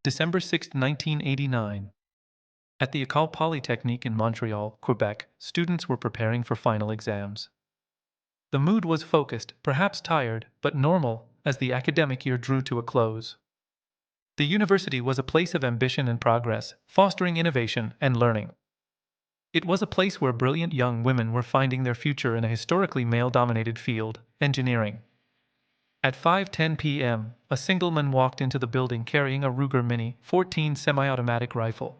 December 6, 1989. At the École Polytechnique in Montreal, Quebec, students were preparing for final exams. The mood was focused, perhaps tired, but normal, as the academic year drew to a close. The university was a place of ambition and progress, fostering innovation and learning. It was a place where brilliant young women were finding their future in a historically male-dominated field, engineering. At 5:10 p.m., a single man walked into the building carrying a Ruger Mini 14 semi-automatic rifle.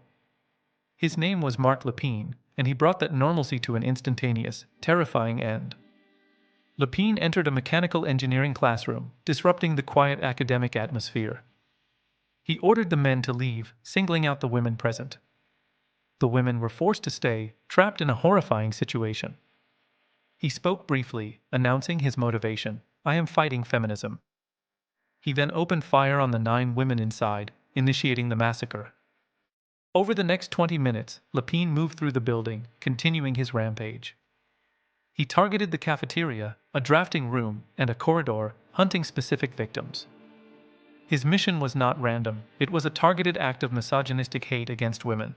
His name was Marc Lepine, and he brought that normalcy to an instantaneous, terrifying end. Lepine entered a mechanical engineering classroom, disrupting the quiet academic atmosphere. He ordered the men to leave, singling out the women present. The women were forced to stay, trapped in a horrifying situation. He spoke briefly, announcing his motivation: "I am fighting feminism." He then opened fire on the 9 women inside, initiating the massacre. Over the next 20 minutes, Lepine moved through the building, continuing his rampage. He targeted the cafeteria, a drafting room, and a corridor, hunting specific victims. His mission was not random, it was a targeted act of misogynistic hate against women.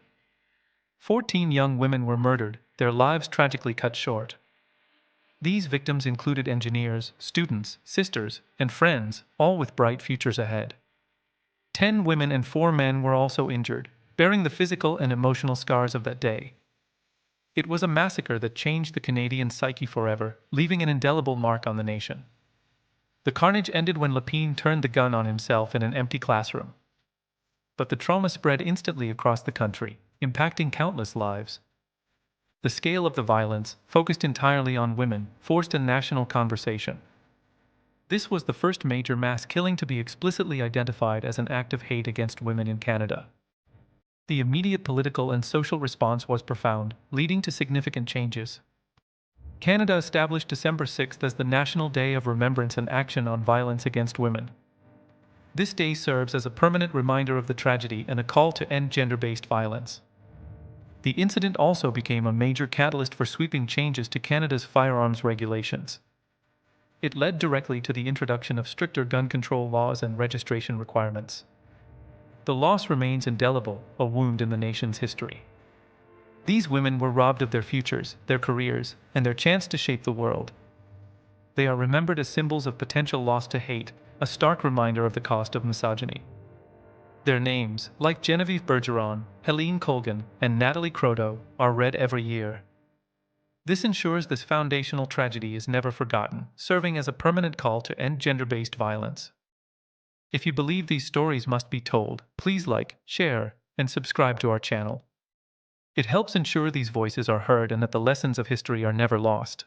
14 young women were murdered, their lives tragically cut short. These victims included engineers, students, sisters, and friends, all with bright futures ahead. 10 women and 4 men were also injured, bearing the physical and emotional scars of that day. It was a massacre that changed the Canadian psyche forever, leaving an indelible mark on the nation. The carnage ended when Lepine turned the gun on himself in an empty classroom. But the trauma spread instantly across the country, impacting countless lives. The scale of the violence, focused entirely on women, forced a national conversation. This was the first major mass killing to be explicitly identified as an act of hate against women in Canada. The immediate political and social response was profound, leading to significant changes. Canada established December 6 as the National Day of Remembrance and Action on Violence Against Women. This day serves as a permanent reminder of the tragedy and a call to end gender-based violence. The incident also became a major catalyst for sweeping changes to Canada's firearms regulations. It led directly to the introduction of stricter gun control laws and registration requirements. The loss remains indelible, a wound in the nation's history. These women were robbed of their futures, their careers, and their chance to shape the world. They are remembered as symbols of potential loss to hate, a stark reminder of the cost of misogyny. Their names, like Genevieve Bergeron, Helene Colgan, and Natalie Croteau, are read every year. This ensures this foundational tragedy is never forgotten, serving as a permanent call to end gender-based violence. If you believe these stories must be told, please like, share, and subscribe to our channel. It helps ensure these voices are heard and that the lessons of history are never lost.